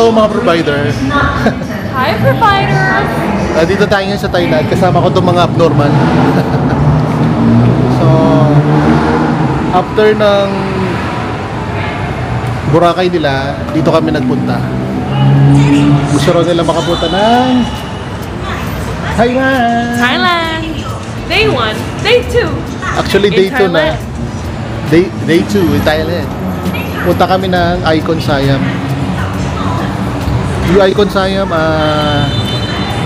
Hello mga provider. Hi, providers! Dito tayo ngayon sa Thailand. Kasama ko itong mga abnormal. So, after ng Boracay nila, dito kami nagpunta. Gusto rin nila makapunta ng Thailand. Thailand! Day 1, Day 2. Actually, Day 2 na. Day 2 in Thailand. Punta kami ng Icon Siam. Yung Icon Siam,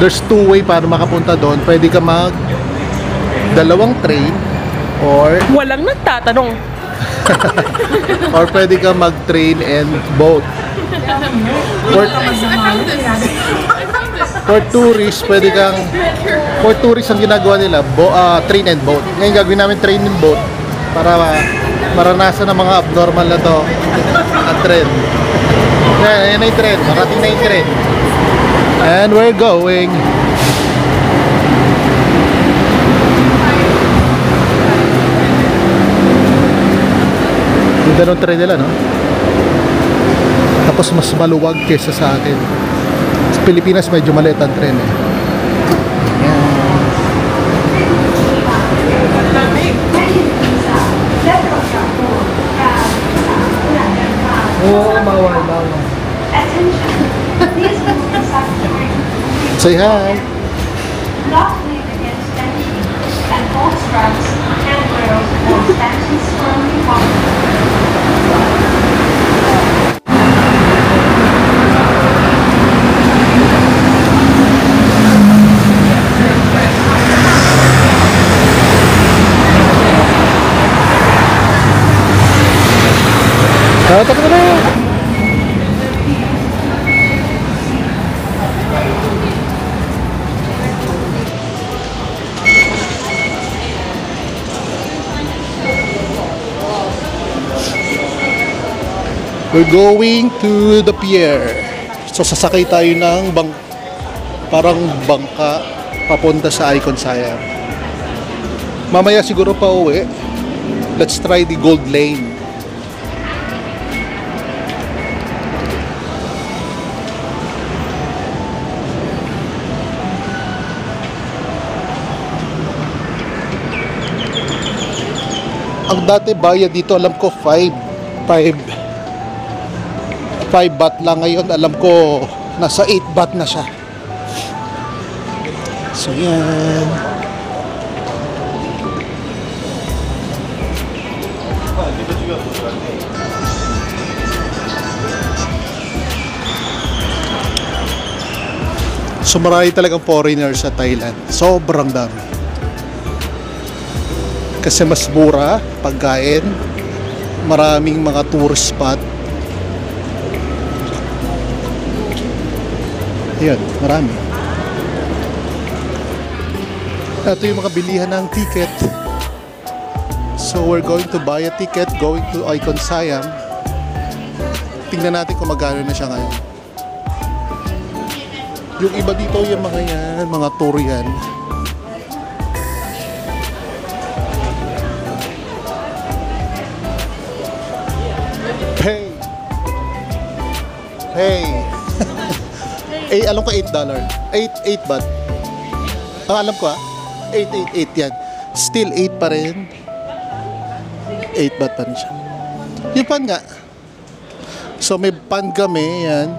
there's two way para makapunta doon. Pwede ka mag dalawang train or Walang nagtatanong. or pwede ka mag train and boat. For tourists, pwede kang for tourists ang ginagawa nila, train and boat. Ngayon gagawin namin train and boat para maranasan ng mga abnormal na to at trend. Yan na yung trend, marating na yung trend. And we're going. Ganda ng trend nila, no? Tapos mas maluwag kesa sa atin. Sa Pilipinas medyo maliit ang trend eh. Say hi. Not leave against tension and hold straps, handrails, or stanchions firmly on. Tatak na na. We're going to the pier. So sasakay tayo ng parang bangka papunta sa Icon Siam. Mamaya siguro pa uwi. Let's try the Gold Lane. Ang dati bayad dito alam ko 5 baht lang, ngayon alam ko nasa 8 baht na siya. So yan. So marami talagang foreigners sa Thailand. Sobrang dami. Kasi mas mura pagkain. Maraming mga tourist spot. Ayan, marami. Ito yung mga bilihan ng ticket. So we're going to buy a ticket going to Icon Siam. Tingnan natin kung magkano na siya ngayon. Yung iba dito yung mga yan, mga tour yan. Hey! Hey! Eh, alam ko $8. 8 baht. Ang alam ko 8 yan. Still 8 pa rin. 8 baht pa rin siya. Yung pan nga. So may pan kami, yan.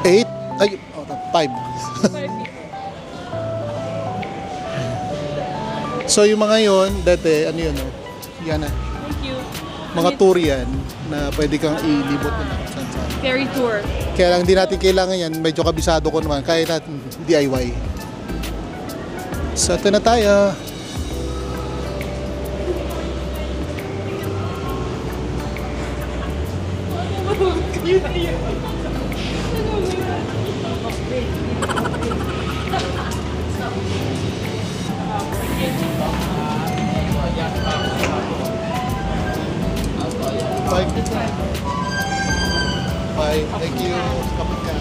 8, ay, 5. So yung mga yon dati, ano yun, oh? Yan na. Mga tour yan na pwede kang ilibot na saan. Ferry tour. Kaya lang hindi natin kailangan yan. Medyo kabisado ko naman. Kaya natin DIY. So ito na tayo. Bye. Thank you. Kapag ka.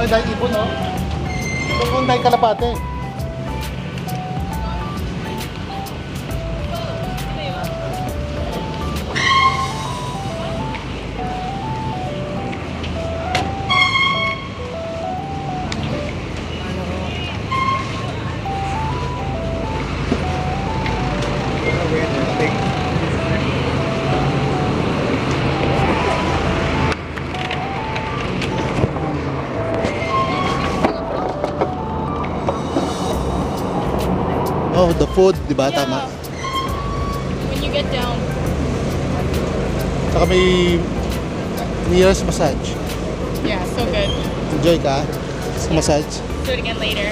Malaki dahil ipon, no? Kung dahil kalapate. Oh, the food, di ba? Tama. When you get down. Saka may mirrors massage. Yeah, so good. Enjoy ka sa massage. Do it again later.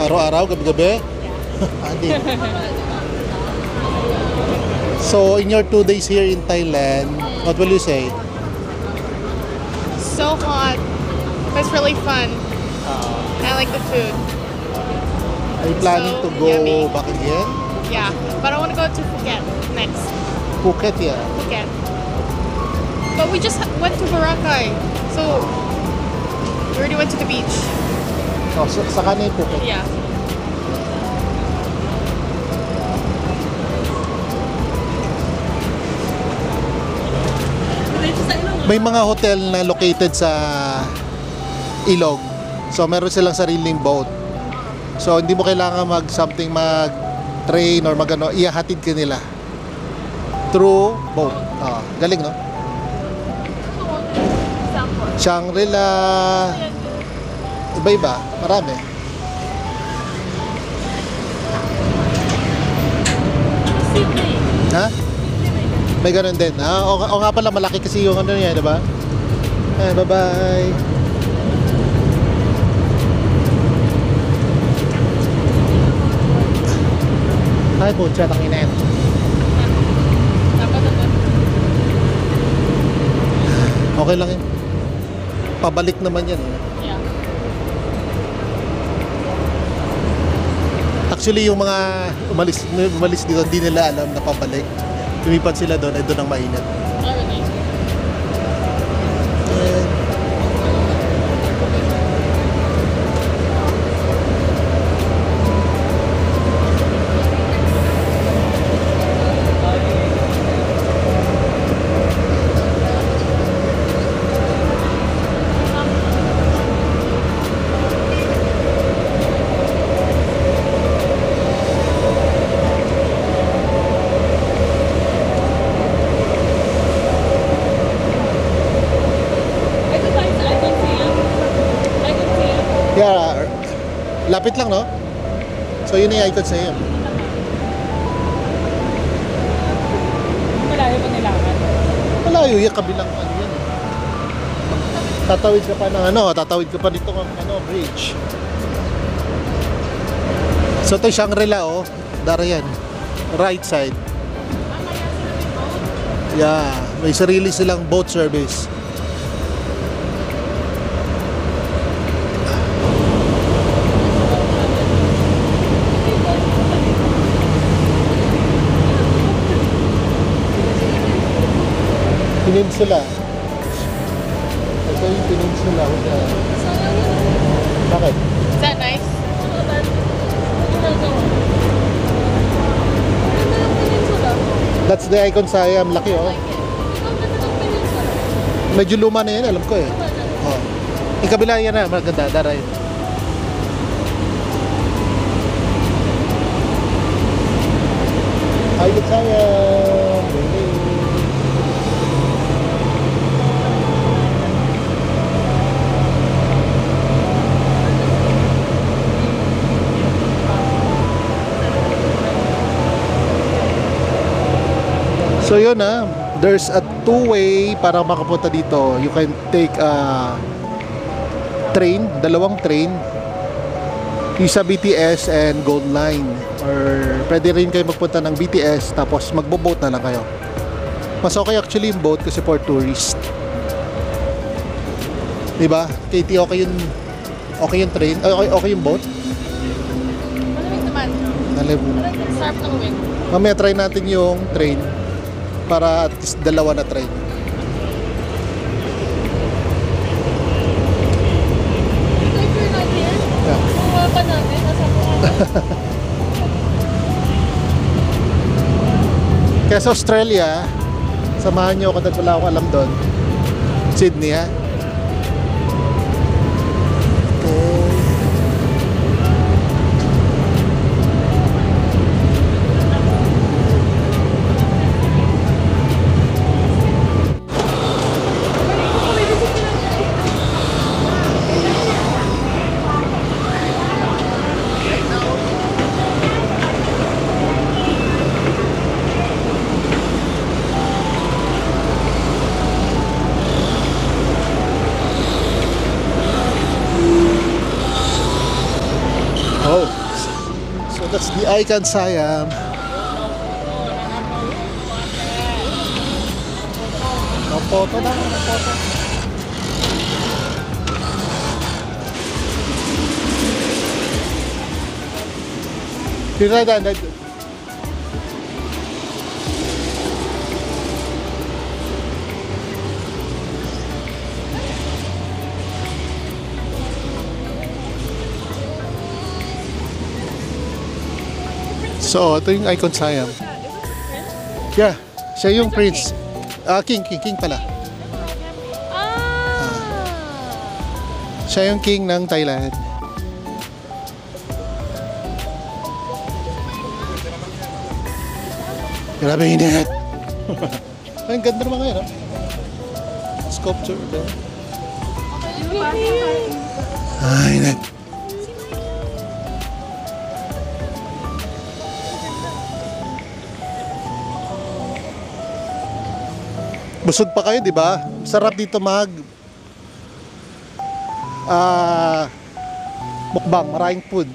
Araw-araw, gabi-gabi. Adi. So, in your 2 days here in Thailand, what will you say? So hot. But it's really fun. I like the food. Are you planning So to go yummy. back again? Yeah. But I want to go to Phuket next. Phuket, yeah. Phuket. But we just went to Boracay. So we already went to the beach. Oh, so, saka na yung Phuket. Yeah. May mga hotel na located sa ilog. So, meron silang sariling boat. So, hindi mo kailangan mag-train or mag-ano, ihahatid ka nila. Through boat. Galing, no? Shangri-La. Iba-iba. Marami. Ha? May ganun din. O nga pala, malaki kasi yung ano niya, diba? Bye-bye. Ay, putya, tangina yan. Okay lang yun. Pabalik naman yan. Yeah. Actually, yung mga umalis dito, hindi nila alam na pabalik. Lumipat sila doon, ay doon ang mainit. Oh, really? Yeah, lapit lang, no? So, yun yung icon sa'yo. Malayo pa nilangan. Malayo yung kabilang ano yan. Tatawid ka pa ng tatawid ka pa dito ng bridge. So, ito yung Shangri-La, oh. Dara yan. Right side. Yeah, may sarili silang boat service. Peninsula. Ito yung Peninsula. Bakit? Is that nice? That's the icon sa Siam. Laki, oh. Medyo luma na yan, alam ko eh. Oh. Yung kabila yan na, maganda. Dara yun. Island Siam. So yun there's a two-way para makapunta dito. You can take a train, dalawang train, yung sa BTS and Gold Line, or pwede rin kayo magpunta ng BTS tapos magbo-boat na lang kayo. Mas okay actually yung boat kasi for tourist, diba? Katie, okay yung train, okay yung boat. Malamig naman. Sarap ng wind. Mamaya try natin yung train para at least dalawa na train. Kaya sa Australia, samahan nyo ako dahil wala akong alam doon. Sydney, ha? Oh, so that's the Icon Siam. Photo na, photo. Tira na. So, ito yung Icon Siam. Yeah, siya yung prince. King pala. Siya yung king ng Thailand. Grabe init. Ang ganda naman ngayon, ha? Sculpture. Init. Busog pa kayo, di ba? Sarap dito mukbang, maraming food.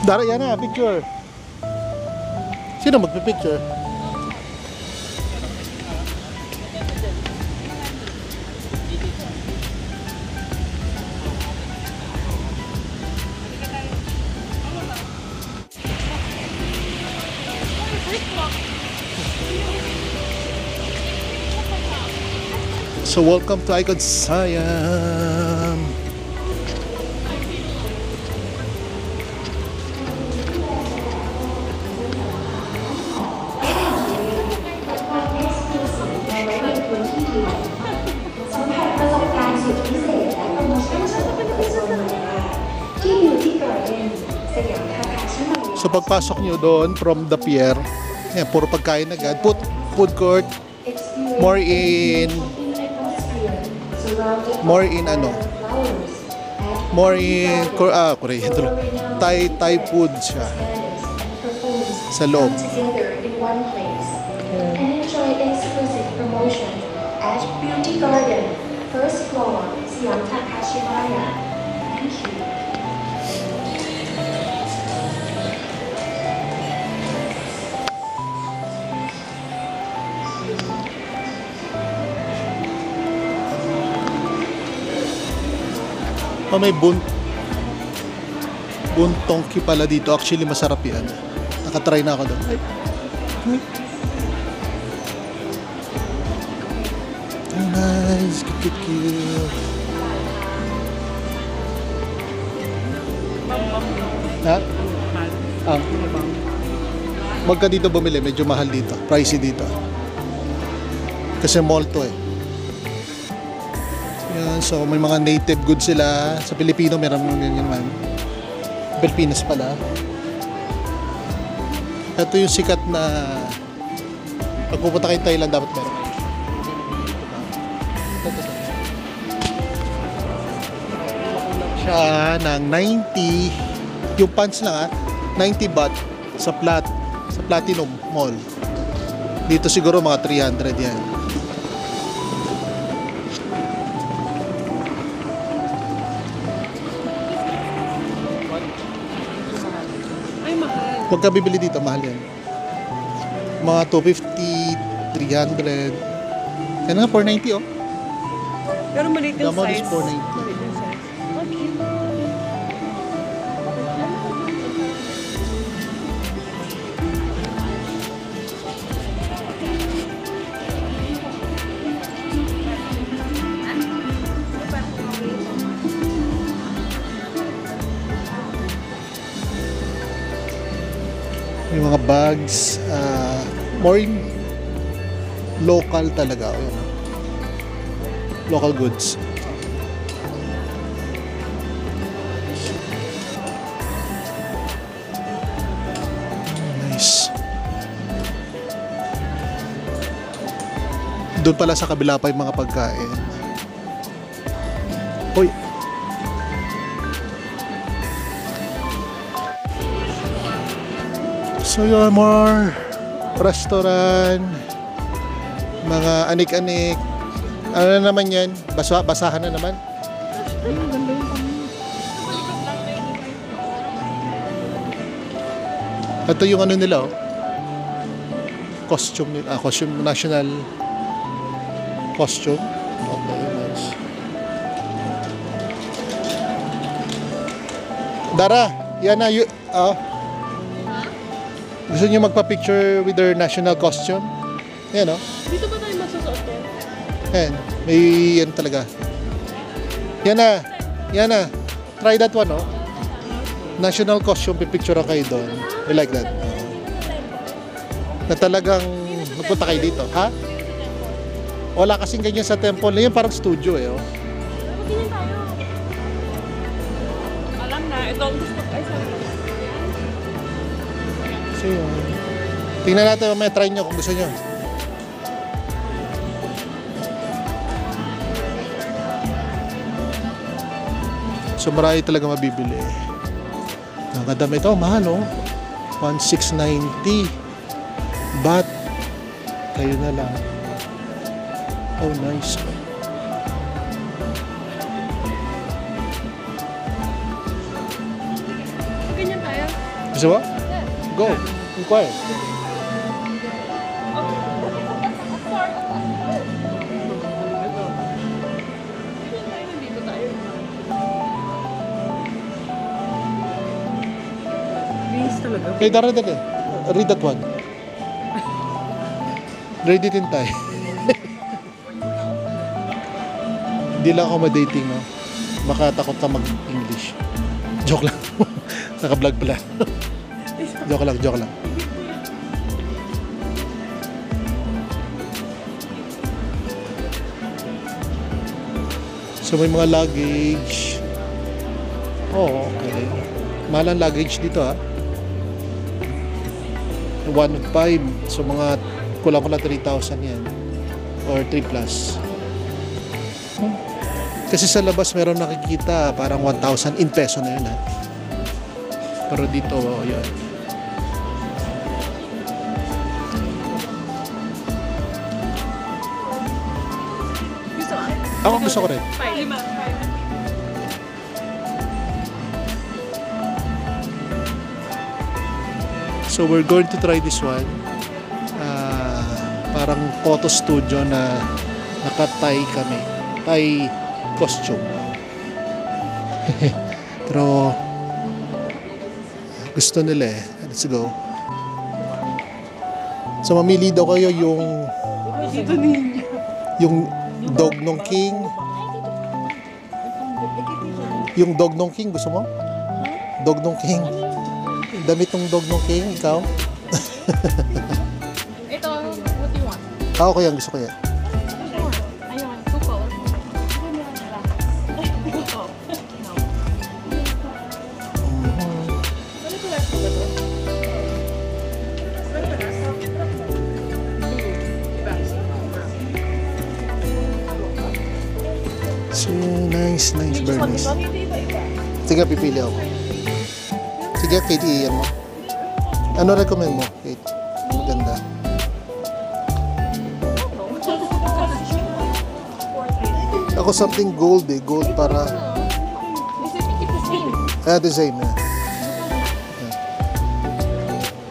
Dara, yan na, picture. Sino magpipicture? So welcome to Icon Siam. So pagpasok nyo doon from the pier, yan, puro pagkain agad. Food court, more in Korean, Thai food siya sa loob. And enjoy exclusive promotion at Beauty Garden, first floor, Siam Takashimaya. Thank you. Oh, may buntongki pala dito. Actually, masarap yan. Nakatry na ako doon. Oh, nice. Cute. Ha? Magka dito bumili. Medyo mahal dito. Pricey dito. Kasi mall to eh. Yan, so may mga native goods sila. Sa Pilipino meron ganyan man. Pilipinas pala. Ito yung sikat na pag pupunta kayo Thailand dapat meron. Siya ng 90 yung pants lang 90 baht sa Platinum Mall. Dito siguro mga 300 yan. Huwag ka bibili dito, mahal yan. Mga 250, 300. Kaya nga, 490 oh. Pero maliit yung Gamon is size. 490. Maliit yung size. Oh, cute. Yung mga bags, more in local talaga. Ayun. Local goods. Nice. Doon pala sa kabila pa yung mga pagkain. Hoy. So yun, more restaurant, mga anik-anik. Ano na naman yan? Basahan na naman. Ito yung ano nila, oh. Costume nila. Costume, national costume. Okay, nice. Dara, yan na. Gusto niyo magpa-picture with their national costume? Yan, oh. Dito ba tayo masusuot yan? Yan. May yan talaga. Yan na. Yan na. Try that one, oh. National costume, pipicture kayo doon. I like that. Na talagang magpunta kayo dito. Ha? Wala kasing ganyan sa temple. Yan parang studio, eh, oh. Tingin tayo. Alam na, ito ang gusto ko. Ay, sorry. So, yun. Tingnan natin, mamaya try nyo kung gusto nyo. So, marami talaga mabibili. Ang kadami ito, mahal, oh. 1,690. But, kayo na lang. Oh, nice. Ganyan tayo. Gusto mo? Go. Inquire. Dito tayo. Bilis talaga. Okay, dara. Read that one. Read it in Thai. Hindi lang accommodating, no? Baka takot ka mag-English. Joke lang. Naka-vlog pala. Joke lang. So may mga luggage. Oh, okay. Mahal ang luggage dito, ha. 1.5. So mga kulang-kulang 3,000 yan. Or 3 plus. Kasi sa labas meron nakikita parang 1,000 in peso na yun, ha. Pero dito, yun. Ako gusto ko rin. 5. So we're going to try this one. Parang photo studio na naka-Thai kami. Thai costume. Pero gusto nila, eh. Let's go. So mamili daw kayo yung dog nung king. Yung dog nung king, gusto mo? Dog nung king. Damit ng dog nung king, ikaw? Ito, what do you want? Okay, ang gusto ko yan. Ayun, tuko. So, nice, very nice. Sige, pipili ako. Sige, Kate, iyan mo. Ano recommend mo, Kate? Maganda. Ako something gold, eh. Gold para... The same, yeah.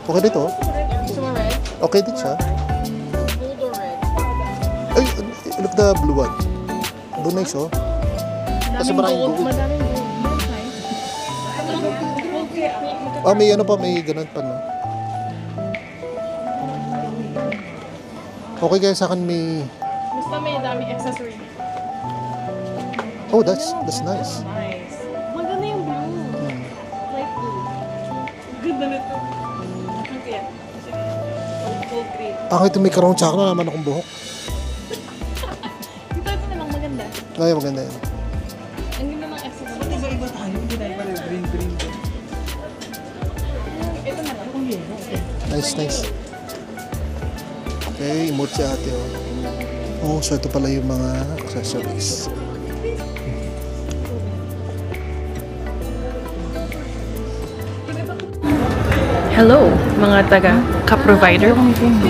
Okay dito. Gusto mo red? Okay din siya. Gold or red? Ay, look the blue one. Blue nice, oh. Kasi maraming gold. Madaming gold. That's nice. May ano pa, may ganun pa, no? Okay, guys, sa akin may... Basta may daming accessory. Oh, that's nice. Nice. Maganda yung blue. Light blue. Ganda nito. Okay. Pangit yung may karong tsaka naman akong buhok. Ito na lang maganda. Ay, maganda yan. Ang ganda ng accessories. Ba't iba-iba tayo? Hindi tayo pala green. Ito na lang. Nice, nice. Okay, emote si ate, oh. Oh, so ito pala yung mga accessories. Hello, mga taga ka-provider.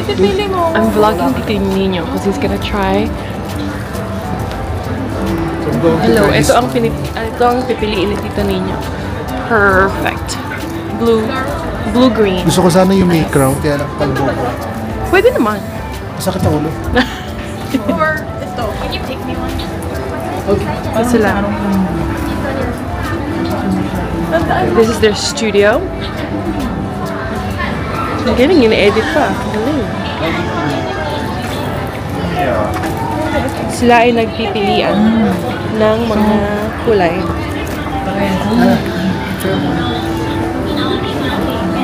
Pipili mo. I'm vlogging Tito Nino because he's gonna try. So, I'm going to Hello, try this. ito ang pipiliin ni Tito Nino. Perfect. Blue-green. Gusto ko sana yung may crown, kaya nakakalbo ko. Pwede naman. Masakit ang ulo. Or ito. Can you pick me one? Ito sila. This is their studio. Ang galing, ina-edit pa. Ang galing. Sila ay nagpipilian ng mga kulay.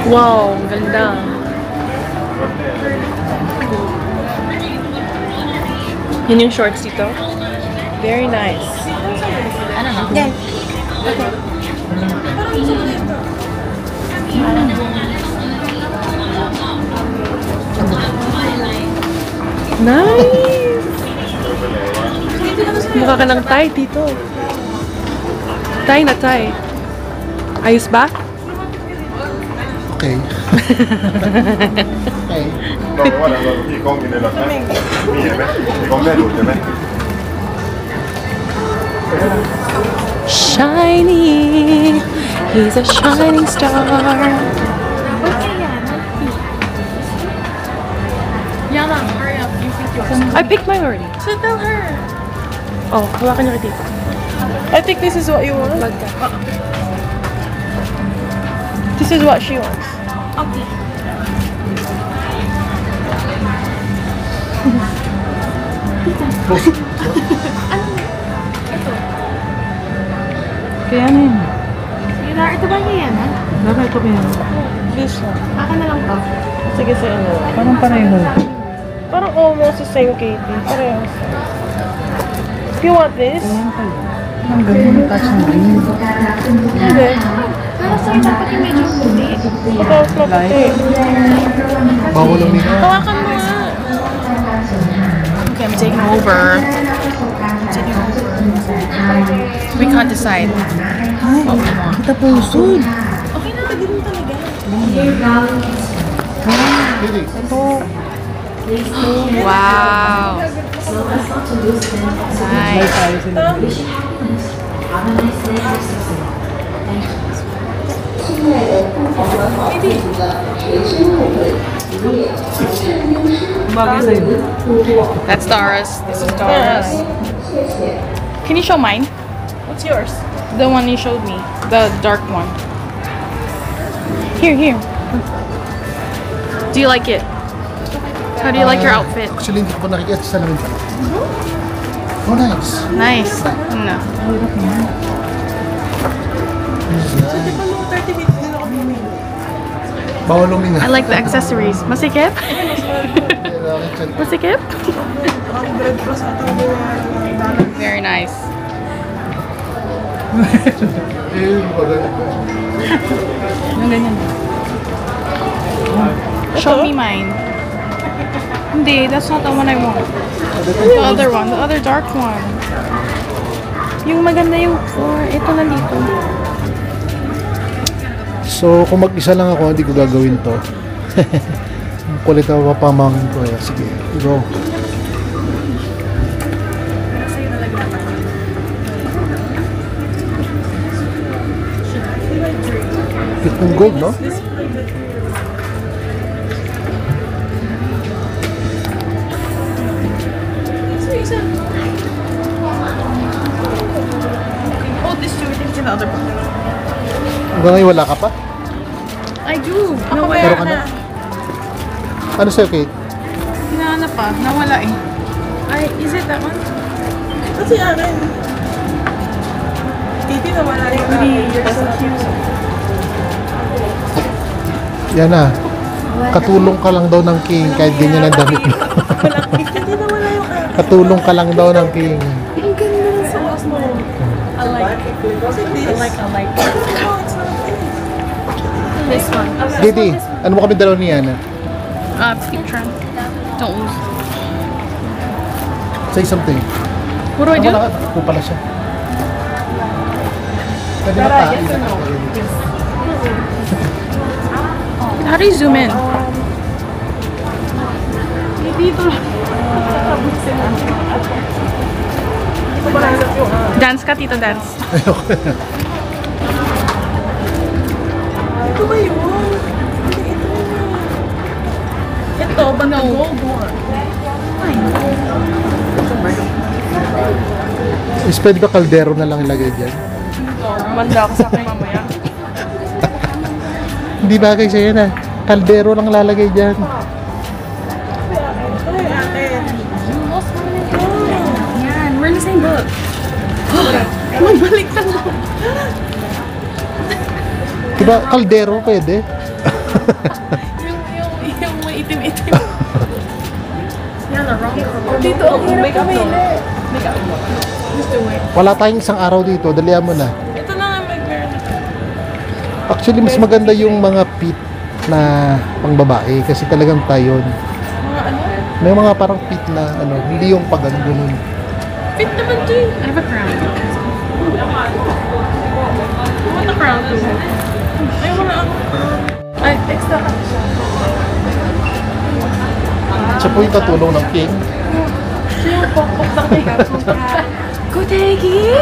Wow, ang ganda. Yun yung shorts dito. Very nice. Nice! Mukha ka ng Thai, Tito. Thai na Thai. Ayos ba? Okay. Okay. เราว่าเราพี่กล้องอยู่ในรถนะมีเห็นไหมพี่กล้องได้ดูดใช่ไหม Shiny! He's a shining star. Yana, hurry up. You pick yours. I picked mine already. So tell her. Oh, hawakan niyo kay Tito. I think this is what you want. This is what she wants. Okay. Kaya ano yun? Yana, ito ba yung Yana? Baka ito ba yun? This one. Akin na lang to. Sige, sa ano. Parang pareho. Parang almost the same, Katie. Pareho. If you want this? Ang ganda ng touch ng green. Hindi. Pero sa'yo dapat yung medyo puti. Ito, maputi. Bawal ang mga. Hawakan mo nga. Okay, I'm taking over. We can't decide what we want. Kita po usod. Okay na, pwede mo talaga. Really? Wow. Nice. Bagay sa'yo. That's Dara's. This is Dara's. Can you show mine? What's yours? The one you showed me. The dark one. Here, here. Do you like it? How do you like your outfit? Actually, hindi ko pa nakikita sa salamin pala. Oh, nice. Nice. No. Bawal luminga. I like the accessories. Masikip? Masikip? Very nice. Show me mine. Hindi, that's not the one I want. The other one, the other dark one. Yung maganda yung ito nandito. So, kung mag-isa lang ako, hindi ko gagawin to. Ang kulit na papamangin ko. Eh. Sige, go. Cute ng gold, no? Hold this two things in the other pocket. Hanggang ngayon wala ka pa? I do. Pero ano? Ano sa'yo, Kate? Hinahanap pa. Nawala eh. Ay, is it that one? Kasi akin. Titi na wala yung You're so cute. Yan na. Wala Katulong ka lang daw ng king kahit ganyan ang damit mo. Hindi na wala yung Katulong ka lang daw ng king. Ang ganda ng sauce mo. I like it. I like it. Oh, it's not This one. Didi, ano mo kami dalaw ni Yana? Picture. Don't lose. Say something. What do I do? Ako pala siya. Pwede na tayo. How do you zoom in? dito lang. Hindi ko mahanap yung Dance ka, tito, dance. ito ba yun? Hindi, ito yun. Ito, ba na gold one? Is pwede ba kaldero na lang ilagay dyan? Manda ako sa akin mamaya. Hindi bagay sa'yo na. Kaldero lang lalagay dyan. Yan, we're in the same book. Magbalik ka na. Diba kaldero pwede? yung maitim-itim. Yan, wrong. Dito, ang hirap kumili. Wala tayong isang araw dito. Dalihan mo na. Ito na nga mag-meron. Actually, mas maganda yung mga pit na pangbabae kasi talagang tayon. Mga ano? May mga parang pit na ano, hindi yung pag ganun. Fit naman to eh. I have a crown. What the crown is it? Ay, wala ako. Ay, extra ka siya. Siya po yung katulong ng king. Siya yung pokpok ng kaya. Kutegi!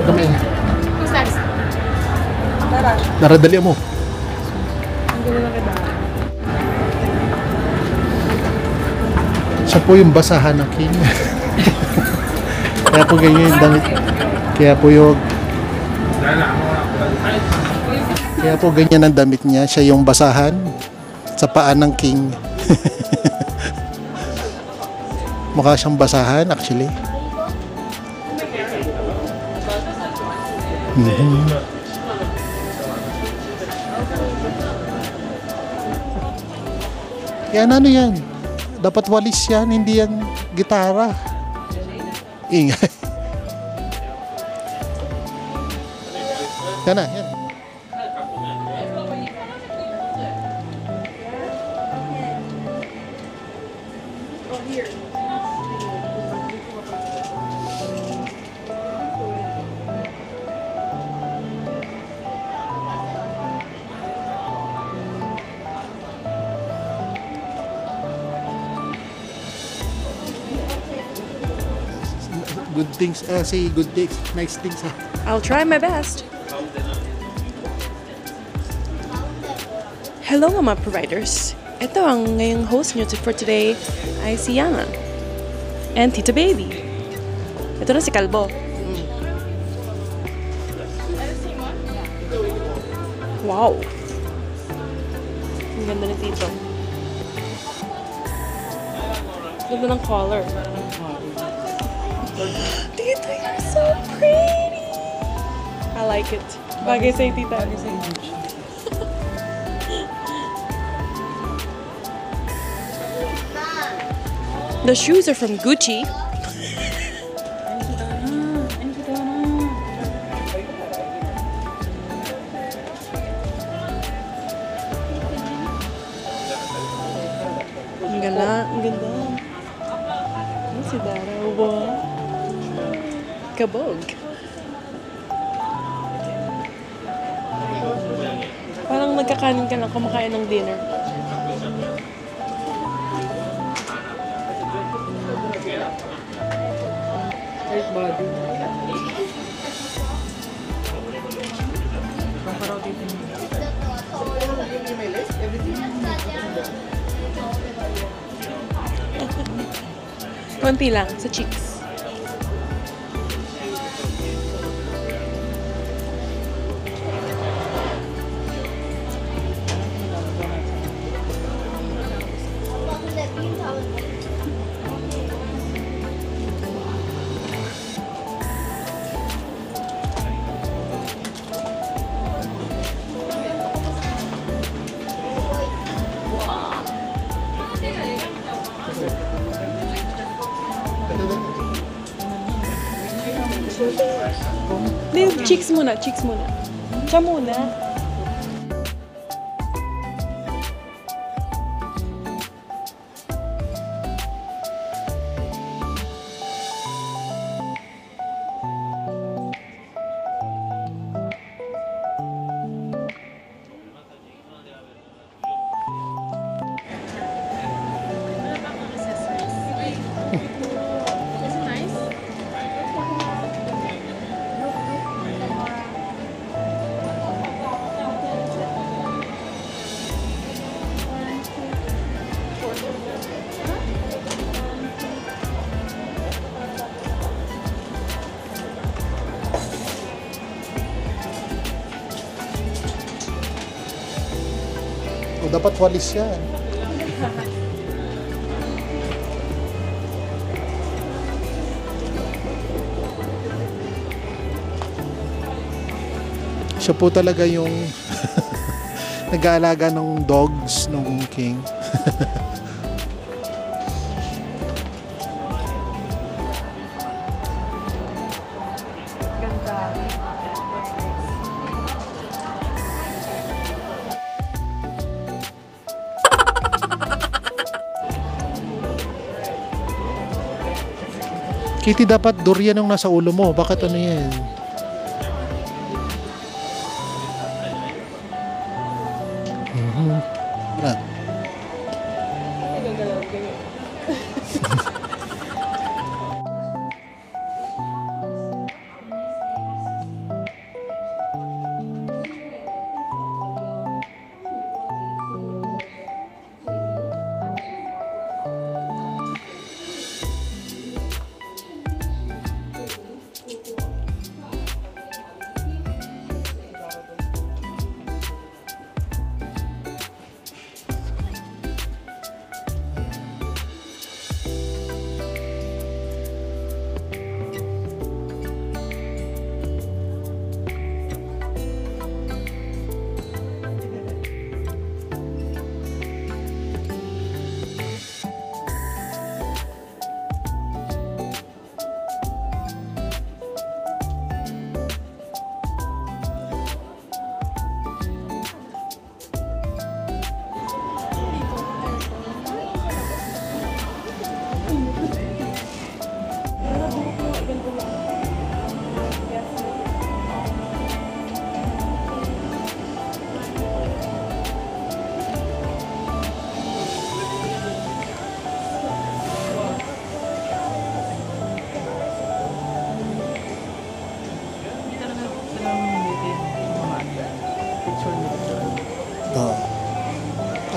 Kami. Who's next? Tara. Tara, dalihan mo. Ang gano'n na kita. Siya po yung basahan ng king. Kaya po ganyan yung damit. Kaya po ganyan ang damit niya. Siya yung basahan sa paa ng king. Mukha siyang basahan actually. Yan ano yan? Dapat walis yan, hindi yan gitara. Ingay. Yan na, yan. Good things, say good things, nice things. I'll try my best. Hello mga providers. Ito ang ngayong host nyo for today ay si Yana and Tita Baby. Ito na si Kalbo. Wow! Ang ganda ni Tito. Ganda ng color. Tita, you're so pretty! I like it. Bagay sa'yo, Tita. Bagay sa'yo, Gucci. The shoes are from Gucci. Ang ganda, ang ganda. Ano si Dara? Wow. Kabog. Parang nagkakanin ka lang kumakain ng dinner. Konti lang sa cheeks. Hindi, cheeks muna, cheeks muna. Siya muna. O, dapat walis yan. Siya po talaga yung nag-aalaga ng dogs nung king. Kitty, dapat durian yung nasa ulo mo. Bakit ano yan? Ah.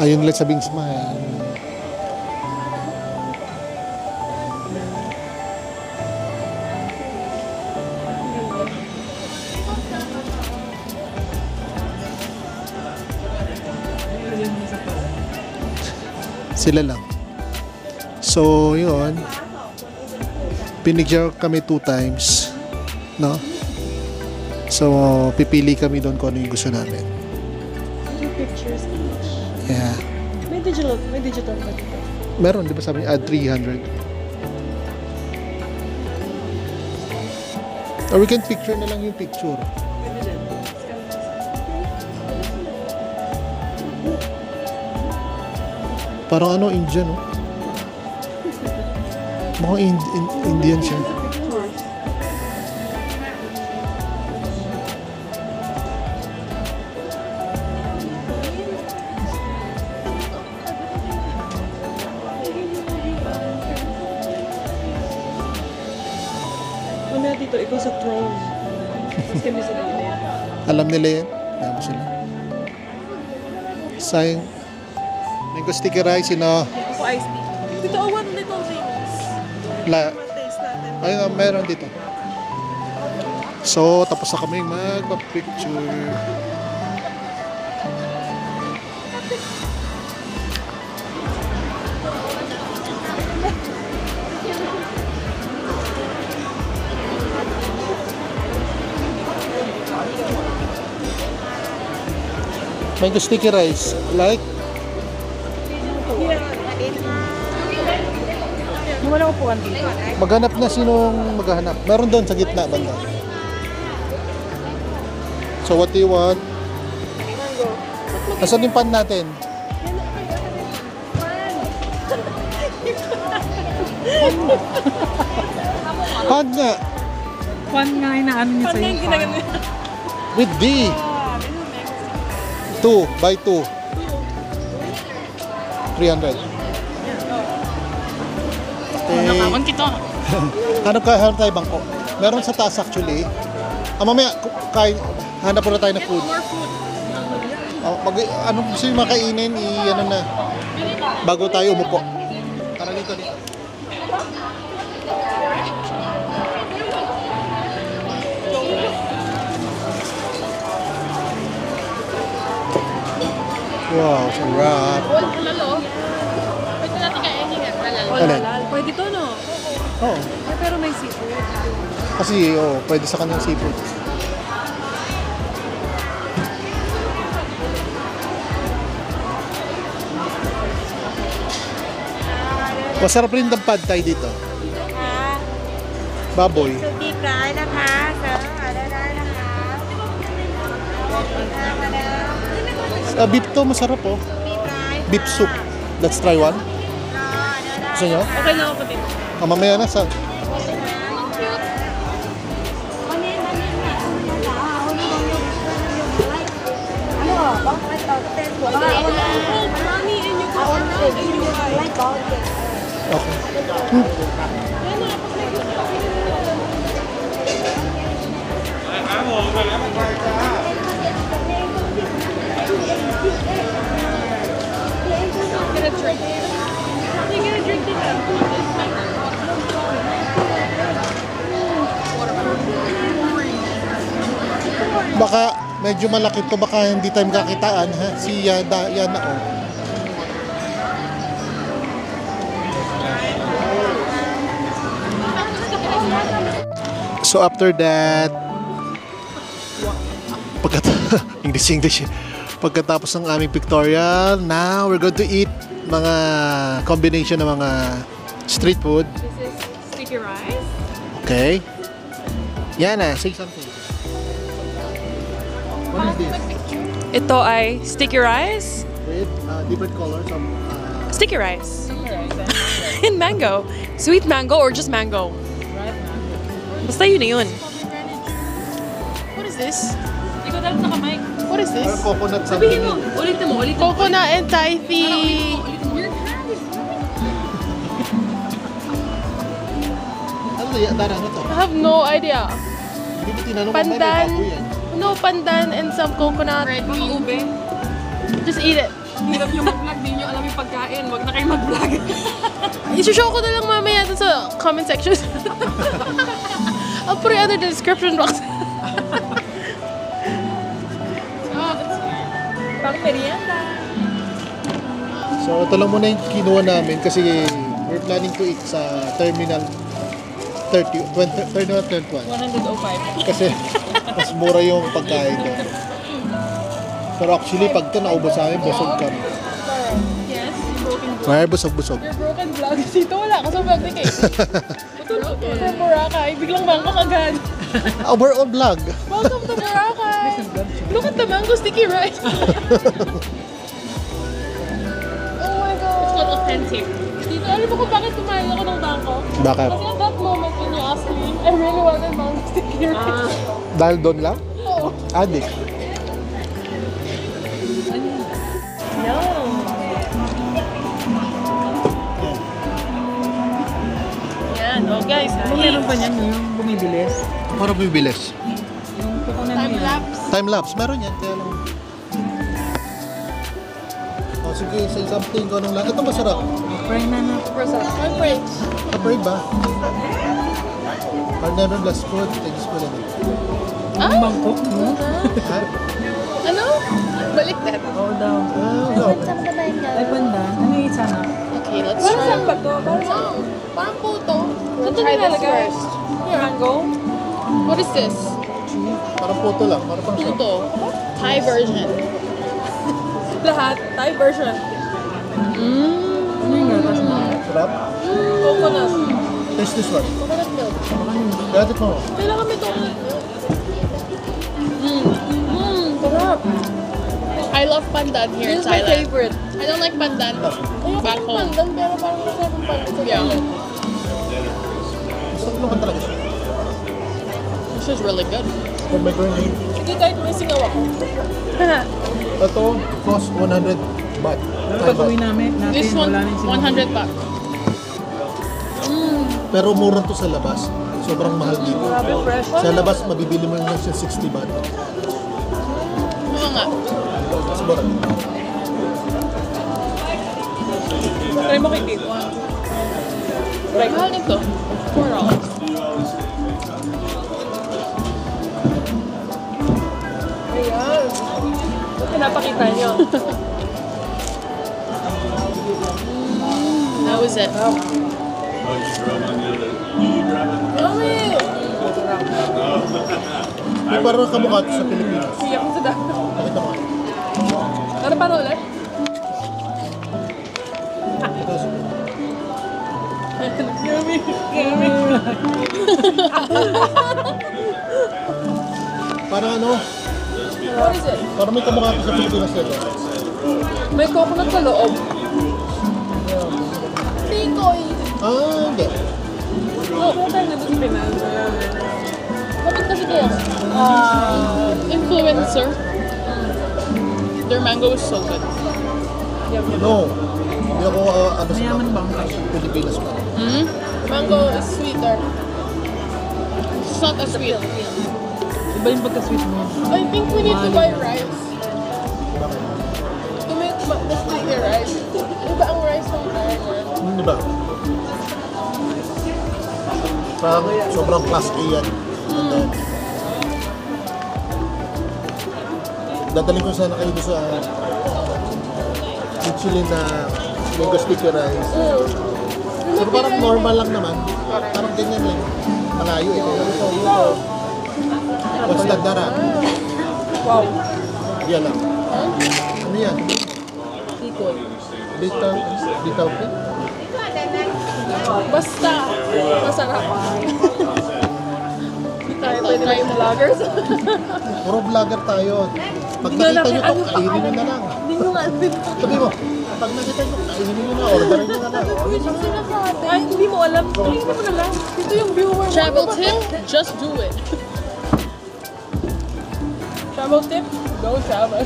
Ayun lang sabing smile. Sila lang. So, yun. Pinigyan kami 2 times. No? So, pipili kami doon kung ano yung gusto namin. 2 pictures each. Yeah. May digital ba dito? Meron, di ba sabi niya, add 300. Or we can picture na lang yung picture. Parang ano, Indian, no? Mga Indian siya. Ano dito? Ikaw sa throne. Tapos kami sa gilid. Alam nila yan. Kaya mo sila. Sayang. Mango sticky rice, Ako iced tea. Dito, one little things. Taste natin. Ayun, meron dito. So, tapos na kami magpa-picture. Mango sticky rice. Like? Wala upuan dito. Maghanap na sinong maghahanap. Meron doon sa gitna banda. So what do you want? Nasaan yung pan natin? Pan nga. Fun nga inaano niya Paano yung ginagamit? With D. 2 by 2. 300. Okay. Nakawan kita. Hanap tayo bangko. Meron sa taas actually. Mamaya, kain, hanap muna tayo ng food. More food. Ano gusto yung makainin, ano na, bago tayo umupo. Tara dito. Wow, sarap. Lalo. Pwede natin kainin yan. Halal. Alin? Pwede to, no? Oo. Pero may seafood. Kasi, pwede sa kanyang seafood. Masarap rin ang pad thai dito. Baboy. ดีปลายนะคะเสิร์ฟอาหารได้นะคะ Beef to, masarap oh. ดีปลาย Beef soup. Let's try one. Gusto nyo? Okay na ako din. Mamaya na sa... วันนี้ค่ะคุณจ๋าวันนี้ต้องยกไล่ano bangไล่ต่อเต้นหัวเราMommy, and you goไล่ต่อเต้น Okay. Get a drink. You get a drink dito. Baka medyo malaki to, baka hindi tayo makakitaan ha. Si Yana oh. So after that, English. Pagkatapos ng aming pictorial, now we're going to eat mga combination ng mga street food. This is sticky rice. Okay. Yana, say something. What is this? Ito ay sticky rice. With different colors of Sticky rice. And mango. Sweet mango or just mango? Basta yun na yun. What is this? Hindi ko dapat naka-mic. What is this? coconut something. Ulitin mo. Coconut and Thai. Ano yan? Ano to? I have no idea. Hindi mo tinanong kung may Pandan. bago yan. No, pandan and some coconut. Mga ube. Just eat it. Hirap nyo mag-vlog. Di nyo alam yung pagkain. Wag na kayo mag-vlog. I-show ko na lang mamaya dun sa comment section. I'll put it under the description box. Pang merienda. So ito lang muna yung kinuha namin kasi we're planning to eat sa Terminal 31. 105. Kasi mas mura yung pagkain doon. Pero actually pag ito naubos sa amin, busog kami. Yes, broken vlog. May busog-busog. Your broken vlog. Dito wala ka sa vlog ni Kate. From Boracay. Biglang Bangkok agad. Overall vlog. Welcome to Boracay. Look at the mango sticky rice. Oh my God. It's not authentic. Dito, alam mo kung bakit kumain ako ng Bangkok? Bakit? Kasi at that moment when you asked me, I really wanted mango sticky rice. Dahil doon lang? Oo. Addict. Yan, oh guys. Kung meron pa niyan yung bumibilis. Para bibilis. Yung kukunan Time niya. lapse. Time lapse, meron yan. Kaya lang. Oh, sige, say something. Kung anong lang. Ito masarap. Fry na na. One break. Kapray ba? I'll never last food. Thanks for that. Ang Bangkok, no? Ha? Ano? Balik that. Oo daw. Ay, pandan. Ano yung isa na? Okay, let's try. Parang puto. We'll try this first. Mango. What is this? Parang puto lang. Parang pang siya. Puto. Thai version. Lahat. Thai version. Ano yung gatas na? Sarap. Coconut. Taste this one. Coconut milk. Gadget mo. Kailangan may coconut milk. I love pandan here in This is my Thailand. favorite. I don't like pandan back home. Pandan, pero parang masarap ang pandan sa Yeah. Thailand. Gusto ko talaga siya. This is really good. For my grenade. Sige, kahit may singaw ako. Ito, cost 100 baht. Pag-uwi namin, This one, 100 baht. Pero mura to sa labas. Sobrang mahal dito. Grabe, fresh. Sa labas, mabibili mo lang siya 60 baht. Oo nga. Sobra. Try mo kay Kate. Mahal nito. $4. Ayan. Ito pinapakita niyo. That was it. Mami! Yung parang kamukha to sa Pilipinas. Siyak ko sa dami. Pakita mo. Ano paano ulit? Ito, Yummy. Yummy. parang ano, What is it? parang may kamukha to sa Pilipinas nito. May coconut sa loob. Tikoy! Ah, hindi. Oo, kaya tayo nandun sa Pinas. Bakit kasi kaya? Influencer. Their mango is so good. No. Hindi ako ano sa Pilipinas pa. Mango is sweeter. It's not as sweet. Iba yung pagka-sweet mo. I think we need to buy rice. To make the sticky rice. Iba ang rice ng Thailand. Di ba? Parang sobrang class A yan. Dadaling ko sana kayo doon sa Michelin na mango sticky rice. Pero parang normal lang naman. Parang ganyan lang. Malayo eh. Basta dara. Wow. Yan lang. Ano yan? Tikoy. Bitaw pin? Basta masarap. Hindi tayo pwede maging vloggers. Puro vlogger tayo. Pag nakita nyo to, kainin nyo na lang. Hindi nyo nga alam. Sabi mo, pag nakita nyo, kainin nyo na, orderin nyo na lang. Ay, hindi mo alam. Tingnan mo na lang. Ito yung viewer mo. Travel tip, just do it. Travel tip? Go travel.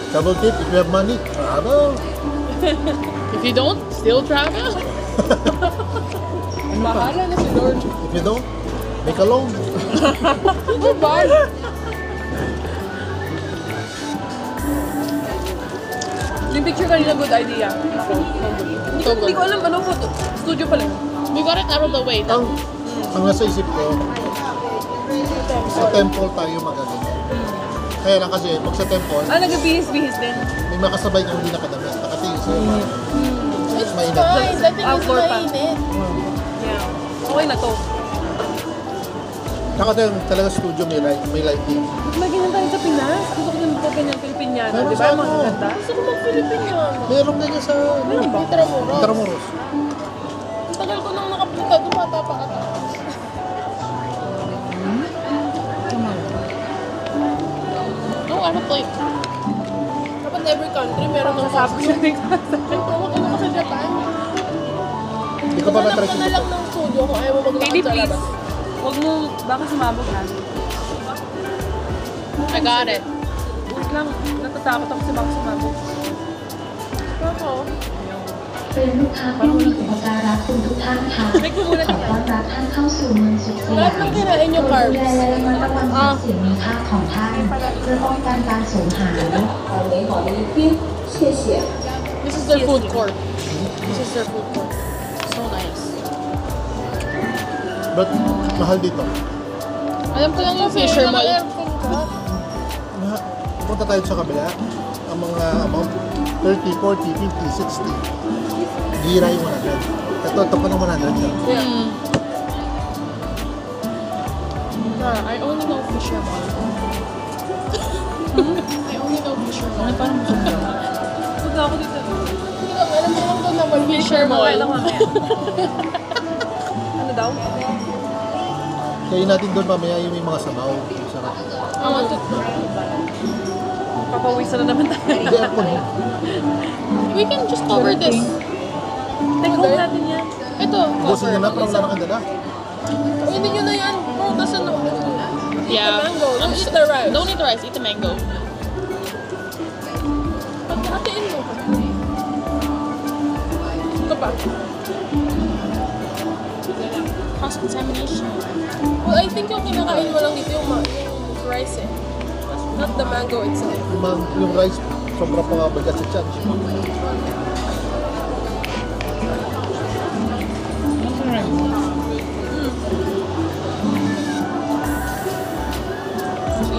Travel tip, if you have money, travel. If you don't, still travel. Bahala na si Lord. If you don't, make a loan. Goodbye. Yung picture kanina, good idea. So Hindi ko good. alam anong photo. Studio pala. We got it out of the way now. Ang nasa isip ko, sa temple tayo magaling. Kaya lang kasi, pag sa temple, Nag-bihis-bihis din. may makasabay kang hindi nakadamit. Nakatingin sa'yo. It's mainit. Guys, that thing is Outdoor pa. mainit. Yeah. Okay na to. Saka tayo talaga studio, may lighting. May ganyan tayo sa Pinas. Gusto ko din magpa-ganyan Pilipinyano. Meron Di ba? sa Mga ano? ganda. Gusto ko mag-Pilipinyano. Meron ganyan sa Intramuros. Intramuros. Tagal ko nang nakapunta. Dumata pa ata. No, I don't like. Dapat every country meron ng sabi. Nagtawag ka sa Japan. Hindi ka pa Hanap na-try ka sa na lang Japan. ng studio kung ayaw mo maglakad sa labas. Huwag mo, baka sumabog na. I got it. Wait lang, natatakot ako si baka sumabog. Ako. เป็นลูกค้าผู้มีอุปการะคุณทุกท่านค่ะขอต้อนรับท่านเข้าสู่เมืองสุขสยาม Lahat ng kinain yung ดู carbs. แลและระมัดระวังทรัพย์สินมีค่าของท่านเพื่อป้องกันการสูญหาย This is their food court. This is their food court. So nice. But mahal dito. Alam ko lang yung Fisher Mall. Punta tayo sa kabila. Ang mga amount, 30, 40, 50, 60. Gira yung 100. Ito pa ng 100 lang. I only know Fisher Mall. I only know Fisher Mall. Parang masarap. Punta ako dito. Alam mo lang doon naman. Fisher Mall. Ano daw? Kaya natin doon mamaya yung may mga sabaw. Sarap. I want to. Papawisan na naman tayo. Hindi, aircon. We can just cover this. Take home natin yan. Ito. Busin nyo na, parang wala na kandala. Hindi nyo na yan. Bro, tas ano? Yeah. Mango. Don't eat the rice. Don't eat the rice, eat the mango. Pagkatiin mo. Ito pa. Cross-contamination. Well, I think yung kinakain mo lang dito yung rice eh. Not the mango itself. Yung rice, sobra pa nga bagat sa chan.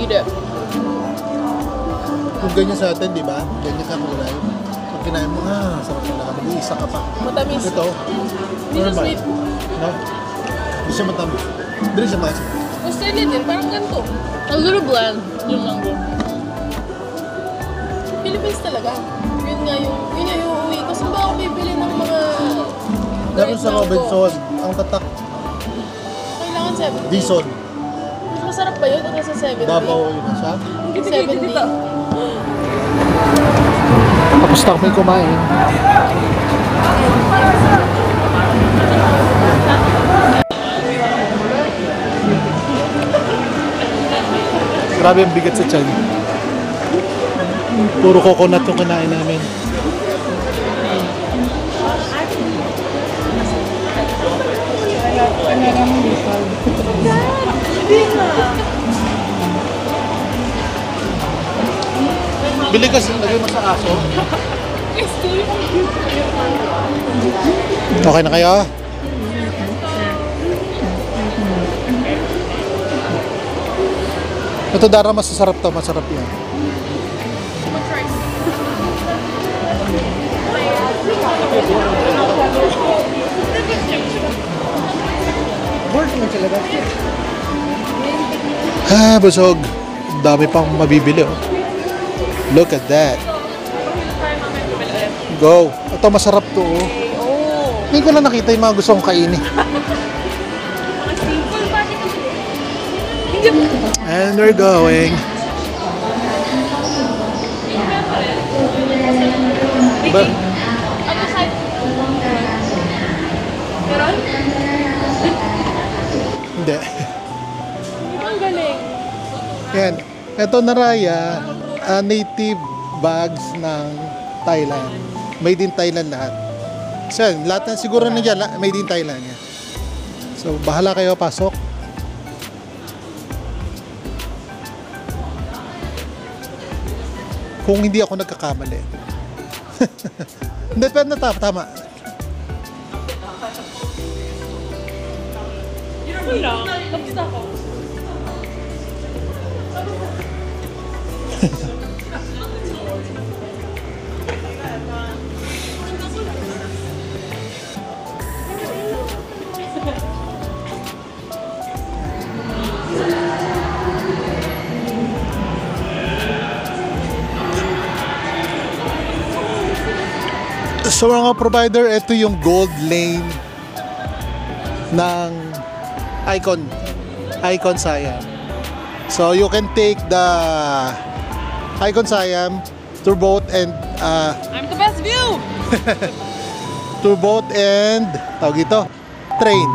Eat it. Kung ganyan sa atin, di ba? Ganyan sa kulay. Pag kinain mo, sarap na lang. Mag-iisa ka pa. Matamis. Ito. Hindi siya sweet. No? Hindi siya matamis. Hindi siya masin. Australia din, parang ganito. A little bland, yung mango. Philippines talaga. Yun nga yung uuwi ko. Saan ba ako bibili ng mga Meron sa Robinson, ang tatak, Kailangan 70. Dison. Mas masarap ba yun? Kasi 70. Davao yun na siya. 70. Tapos na kami kumain. Grabe ang bigat sa tiyan. Puro coconut yung kinain namin. Bili kasi, lagay mo sa aso. Okay na kayo? Ito Dara, masasarap to, masarap yan. Busog. Dami pang mabibili oh. Look at that. Go. Ito masarap to oh. Hindi ko lang nakita yung mga gusto kong kainin. And we're going. Hindi. Ang galing. Yan. Ito Naraya, native bags ng Thailand. Made in Thailand lahat. So, lahat na siguro na dyan, made in Thailand yan. So, bahala kayo, pasok. Kung hindi ako nagkakamali. Hindi, pero tama. Tapos na ako. So mga provider, ito yung gold lane ng Icon Siam. So you can take the Icon Siam through boat and I'm the best view! through boat and tawag ito, train.